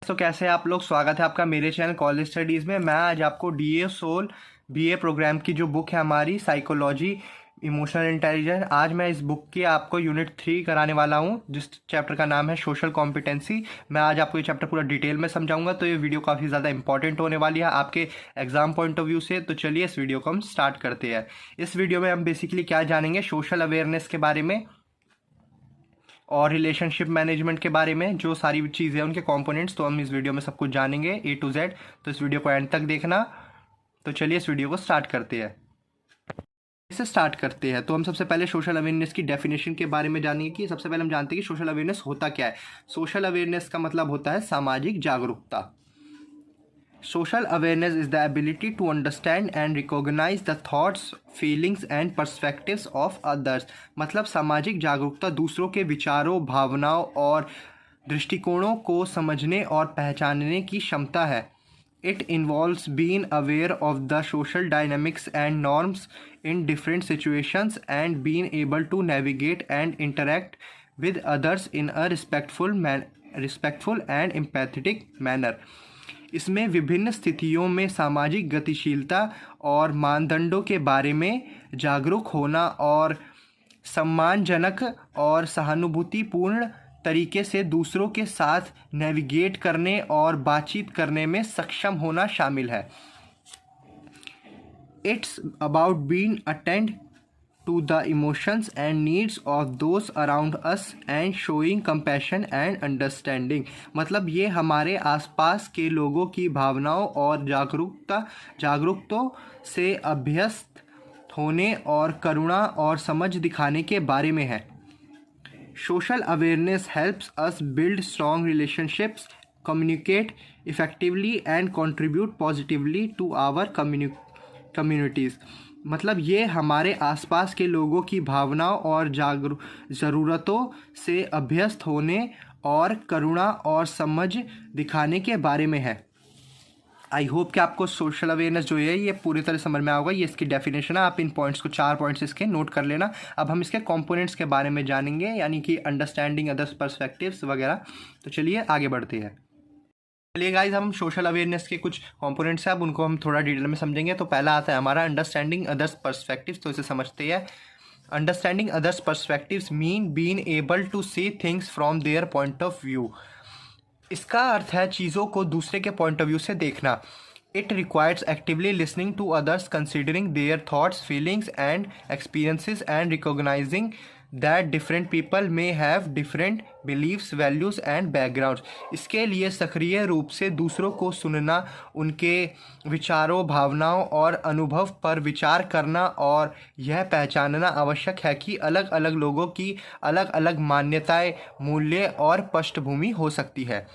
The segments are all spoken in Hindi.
तो कैसे हैं आप लोग। स्वागत है आपका मेरे चैनल कॉलेज स्टडीज़ में। मैं आज आपको डीए सोल बीए प्रोग्राम की जो बुक है हमारी साइकोलॉजी इमोशनल इंटेलिजेंस, आज मैं इस बुक की आपको यूनिट 3 कराने वाला हूं, जिस चैप्टर का नाम है सोशल कॉम्पिटेंसी। मैं आज आपको ये चैप्टर पूरा डिटेल में समझाऊंगा, तो ये वीडियो काफ़ी ज़्यादा इंपॉर्टेंट होने वाली है आपके एग्जाम पॉइंट ऑफ व्यू से। तो चलिए इस वीडियो को हम स्टार्ट करते हैं। इस वीडियो में हम बेसिकली क्या जानेंगे, सोशल अवेयरनेस के बारे में और रिलेशनशिप मैनेजमेंट के बारे में, जो सारी चीज़ें हैं उनके कंपोनेंट्स, तो हम इस वीडियो में सब कुछ जानेंगे A to Z। तो इस वीडियो को एंड तक देखना। तो चलिए इस वीडियो को स्टार्ट करते हैं। इसे स्टार्ट करते हैं तो हम सबसे पहले सोशल अवेयरनेस की डेफिनेशन के बारे में जानेंगे कि सबसे पहले हम जानते हैं कि सोशल अवेयरनेस होता क्या है। सोशल अवेयरनेस का मतलब होता है सामाजिक जागरूकता। Social awareness is the ability to understand and recognize the thoughts, feelings and perspectives of others। मतलब सामाजिक जागरूकता दूसरों के विचारों, भावनाओं और दृष्टिकोणों को समझने और पहचानने की क्षमता है। It involves being aware of the social dynamics and norms in different situations and being able to navigate and interact with others in a respectful and empathetic manner। इसमें विभिन्न स्थितियों में सामाजिक गतिशीलता और मानदंडों के बारे में जागरूक होना और सम्मानजनक और सहानुभूतिपूर्ण तरीके से दूसरों के साथ नेविगेट करने और बातचीत करने में सक्षम होना शामिल है। It's about being attend to the emotions and needs of those around us and showing compassion and understanding। मतलब ये हमारे आसपास के लोगों की भावनाओं और जागरूकता से अभ्यस्त होने और करुणा और समझ दिखाने के बारे में है। Social awareness helps us build strong relationships, communicate effectively and contribute positively to our communities। मतलब ये हमारे आसपास के लोगों की भावनाओं और ज़रूरतों से अभ्यस्त होने और करुणा और समझ दिखाने के बारे में है। आई होप कि आपको सोशल अवेयरनेस जो है ये पूरी तरह समझ में आएगा। ये इसकी डेफिनेशन है, आप इन पॉइंट्स को 4 पॉइंट्स इसके नोट कर लेना। अब हम इसके कंपोनेंट्स के बारे में जानेंगे, यानी कि अंडरस्टैंडिंग अदर्स पर्सपेक्टिव्स वगैरह। तो चलिए आगे बढ़ते हैं। चलिए गाइज, हम सोशल अवेयरनेस के कुछ कंपोनेंट्स हैं, अब उनको हम थोड़ा डिटेल में समझेंगे। तो पहला आता है हमारा अंडरस्टैंडिंग अदर्स पर्सपेक्टिव्स। तो इसे समझते हैं। Understanding others perspectives mean being able to see things from their point of view. इसका अर्थ है चीज़ों को दूसरे के पॉइंट ऑफ व्यू से देखना। It requires actively listening to others, considering their thoughts, feelings and experiences and recognising that different people may have different believes, values and backgrounds. इसके लिए सक्रिय रूप से दूसरों को सुनना, उनके विचारों, भावनाओं और अनुभव पर विचार करना और यह पहचानना आवश्यक है कि अलग अलग लोगों की अलग अलग मान्यताएं, मूल्य और पृष्ठभूमि हो सकती है।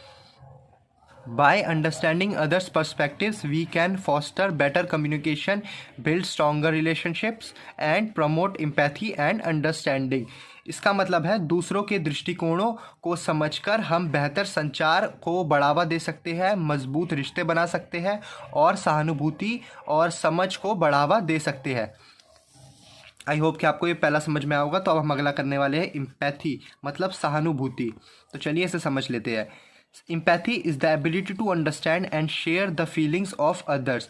By understanding others' perspectives, we can foster better communication, build stronger relationships, and promote empathy and understanding। इसका मतलब है दूसरों के दृष्टिकोणों को समझकर हम बेहतर संचार को बढ़ावा दे सकते हैं, मजबूत रिश्ते बना सकते हैं और सहानुभूति और समझ को बढ़ावा दे सकते हैं। आई होप कि आपको ये पहला समझ में आएगा। तो अब हम अगला करने वाले हैं एम्पैथी, मतलब सहानुभूति। तो चलिए इसे समझ लेते हैं। Empathy is the ability to understand and share the feelings of others।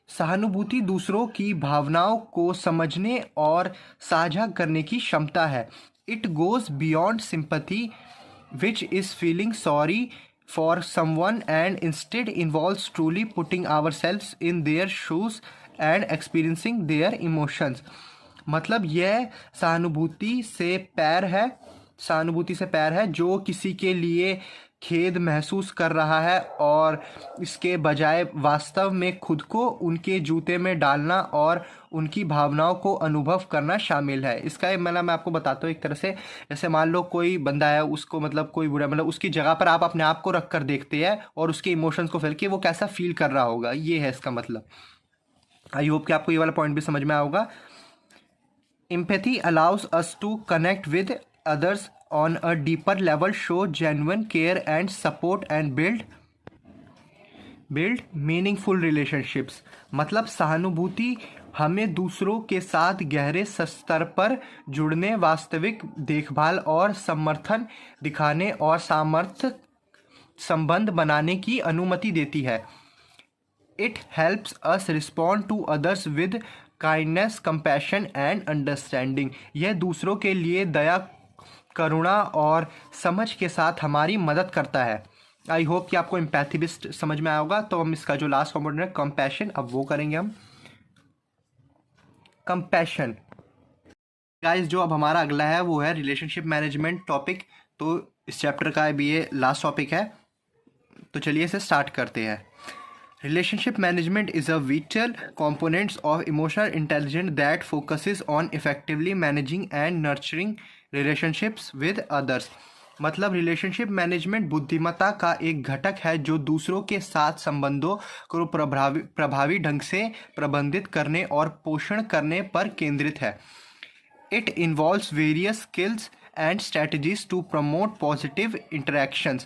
सहानुभूति दूसरों की भावनाओं को समझने और साझा करने की क्षमता है। It goes beyond sympathy, which is feeling sorry for someone, and instead involves truly putting ourselves in their shoes and experiencing their emotions। मतलब यह सहानुभूति से पैर है जो किसी के लिए खेद महसूस कर रहा है और इसके बजाय वास्तव में खुद को उनके जूते में डालना और उनकी भावनाओं को अनुभव करना शामिल है। इसका मतलब मैं आपको बताता हूँ एक तरह से, जैसे मान लो कोई बंदा है, उसको मतलब कोई बुरा, मतलब उसकी जगह पर आप अपने आप को रख कर देखते हैं और उसके इमोशंस को फील कि वो कैसा फील कर रहा होगा। ये है इसका मतलब। आई होप कि आपको ये वाला पॉइंट भी समझ में आएगा। Empathy allows us to connect with others on a deeper level, show genuine care and support and build meaningful relationships। मतलब सहानुभूति हमें दूसरों के साथ गहरे स्तर पर जुड़ने, वास्तविक देखभाल और समर्थन दिखाने और सामर्थ्य संबंध बनाने की अनुमति देती है। It helps us respond to others with kindness, compassion and understanding. यह दूसरों के लिए दया, करुणा और समझ के साथ हमारी मदद करता है। आई होप कि आपको एम्पैथी भी समझ में आया होगा। तो हम इसका जो लास्ट कंपोनेंट है कंपैशन, अब वो करेंगे हम। कंपैशन गाइस, जो अब हमारा अगला है वो है रिलेशनशिप मैनेजमेंट टॉपिक। तो इस चैप्टर का भी ये लास्ट टॉपिक है, तो चलिए इसे स्टार्ट करते हैं। Relationship management is a vital component of emotional intelligence that focuses on effectively managing and nurturing relationships with others। मतलब रिलेशनशिप मैनेजमेंट बुद्धिमत्ता का एक घटक है जो दूसरों के साथ संबंधों को प्रभावी ढंग से प्रबंधित करने और पोषण करने पर केंद्रित है। It involves various skills and strategies to promote positive interactions,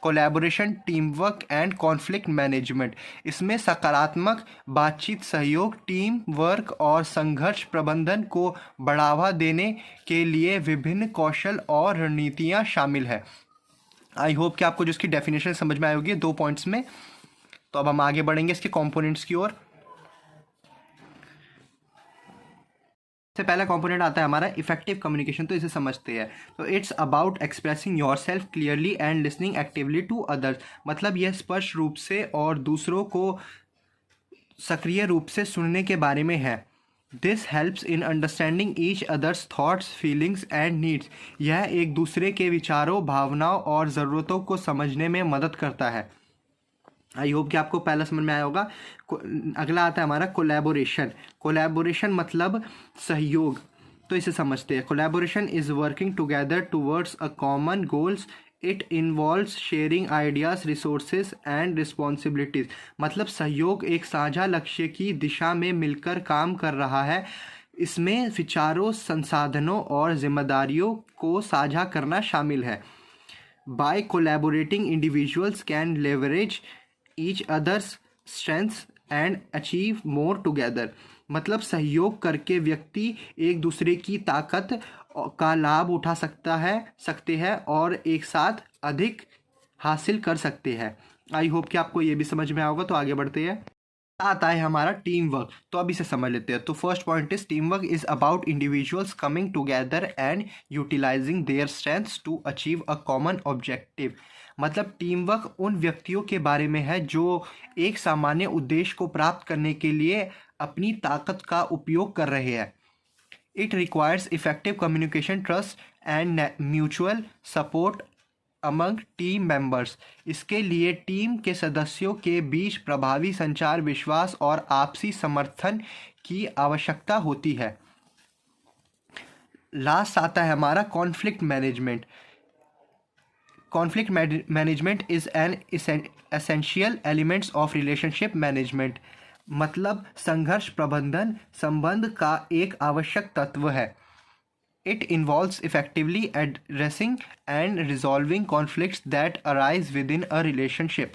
collaboration, team work and conflict management. इसमें सकारात्मक बातचीत, सहयोग, टीम वर्क और संघर्ष प्रबंधन को बढ़ावा देने के लिए विभिन्न कौशल और रणनीतियाँ शामिल है। आई होप कि आपको जो इसकी डेफिनेशन समझ में आई होगी 2 पॉइंट्स में। तो अब हम आगे बढ़ेंगे इसके कंपोनेंट्स की ओर। सबसे पहला कंपोनेंट आता है हमारा इफेक्टिव कम्युनिकेशन। तो इसे समझते हैं। तो it's about expressing yourself clearly and listening actively to others. मतलब यह स्पष्ट रूप से और दूसरों को सक्रिय रूप से सुनने के बारे में है। This helps in understanding each others thoughts, feelings and needs. यह एक दूसरे के विचारों, भावनाओं और ज़रूरतों को समझने में मदद करता है। आई होप कि आपको पहला समझ में आया होगा। अगला आता है हमारा कोलैबोरेशन। कोलैबोरेशन मतलब सहयोग। तो इसे समझते हैं। Collaboration is working together towards a common goals. It involves sharing ideas, resources and responsibilities. मतलब सहयोग एक साझा लक्ष्य की दिशा में मिलकर काम कर रहा है। इसमें विचारों, संसाधनों और जिम्मेदारियों को साझा करना शामिल है। By collaborating individuals can leverage each other's strengths and achieve more together. मतलब सहयोग करके व्यक्ति एक दूसरे की ताकत का लाभ उठा सकते हैं और एक साथ अधिक हासिल कर सकते हैं। आई होप कि आपको ये भी समझ में आएगा। तो आगे बढ़ते हैं। आता है हमारा टीम वर्क। तो अब इसे समझ लेते हैं। तो first point is team work is about individuals coming together and utilising their strengths to achieve a common objective. मतलब टीम वर्क उन व्यक्तियों के बारे में है जो एक सामान्य उद्देश्य को प्राप्त करने के लिए अपनी ताकत का उपयोग कर रहे हैं। It requires effective communication, trust and mutual support among team members. इसके लिए टीम के सदस्यों के बीच प्रभावी संचार, विश्वास और आपसी समर्थन की आवश्यकता होती है। लास्ट आता है हमारा conflict management. Conflict management is an essential elements of relationship management. मतलब संघर्ष प्रबंधन संबंध का एक आवश्यक तत्व है। It involves effectively addressing and resolving conflicts that arise with in a relationship.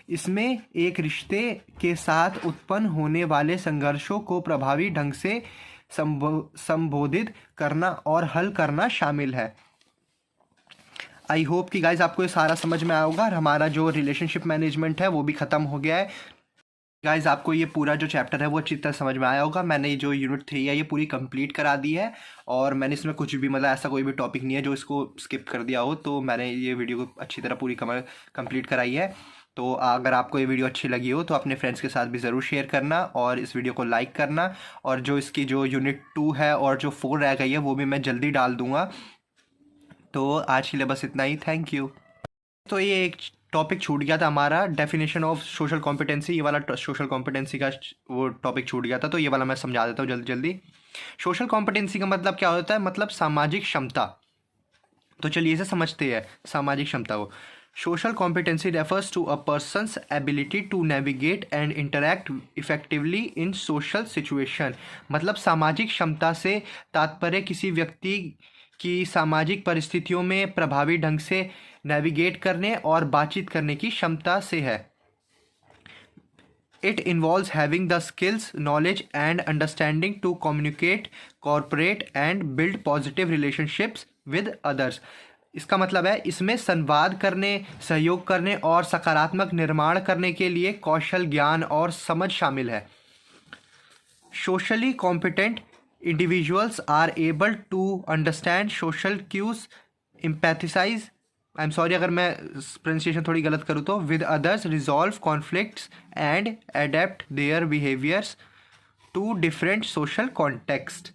इसमें एक रिश्ते के साथ उत्पन्न होने वाले संघर्षों को प्रभावी ढंग से संबोधित करना और हल करना शामिल है। आई होप कि गाइज आपको ये सारा समझ में आया होगा। और हमारा जो रिलेशनशिप मैनेजमेंट है वो भी ख़त्म हो गया है। गाइज आपको ये पूरा जो चैप्टर है वो अच्छी तरह समझ में आया होगा। मैंने जो यूनिट 3 है ये पूरी कंप्लीट करा दी है और मैंने इसमें कुछ भी मतलब ऐसा कोई भी टॉपिक नहीं है जो इसको स्किप कर दिया हो। तो मैंने ये वीडियो को अच्छी तरह पूरी कंप्लीट कराई है। तो अगर आपको ये वीडियो अच्छी लगी हो तो अपने फ्रेंड्स के साथ भी ज़रूर शेयर करना और इस वीडियो को लाइक करना। और जो इसकी जो यूनिट 2 है और जो 4 रह गई है वो भी मैं जल्दी डाल दूँगा। तो आज के लिए बस इतना ही। Thank you. तो ये एक टॉपिक छूट गया था हमारा, डेफिनेशन ऑफ सोशल कॉम्पिटेंसी। ये वाला सोशल कॉम्पिटेंसी का वो टॉपिक छूट गया था, तो ये वाला मैं समझा देता हूँ जल्दी जल्दी। सोशल कॉम्पिटेंसी का मतलब क्या होता है? मतलब सामाजिक क्षमता। तो चलिए इसे समझते हैं सामाजिक क्षमता को। Social competency refers to a person's ability to navigate and interact effectively in social situation. मतलब सामाजिक क्षमता से तात्पर्य किसी व्यक्ति की सामाजिक परिस्थितियों में प्रभावी ढंग से नेविगेट करने और बातचीत करने की क्षमता से है। It involves having the skills, knowledge and understanding to communicate, corporate and build positive relationships with others. इसका मतलब है इसमें संवाद करने, सहयोग करने और सकारात्मक निर्माण करने के लिए कौशल, ज्ञान और समझ शामिल है। Socially competent individuals are able to understand social cues, empathise, I am sorry अगर मैं प्रोनाउंसिएशन थोड़ी गलत करूँ तो, with others, resolve conflicts and adapt their behaviours to different social context.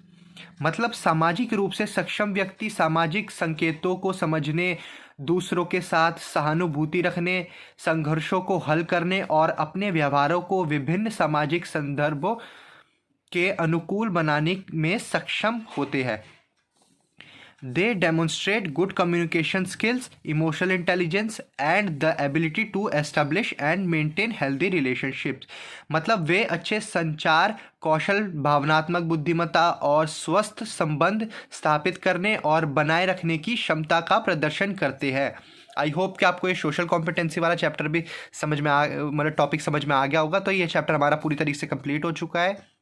मतलब सामाजिक रूप से सक्षम व्यक्ति सामाजिक संकेतों को समझने, दूसरों के साथ सहानुभूति रखने, संघर्षों को हल करने और अपने व्यवहारों को विभिन्न सामाजिक संदर्भों के अनुकूल बनाने में सक्षम होते हैं। They demonstrate good communication skills, emotional intelligence and the ability to establish and maintain healthy relationships। मतलब वे अच्छे संचार कौशल, भावनात्मक बुद्धिमत्ता और स्वस्थ संबंध स्थापित करने और बनाए रखने की क्षमता का प्रदर्शन करते हैं। आई होप कि आपको ये सोशल कॉम्पिटेंसी वाला चैप्टर भी समझ में मतलब टॉपिक समझ में आ गया होगा। तो ये चैप्टर हमारा पूरी तरीके से कंप्लीट हो चुका है।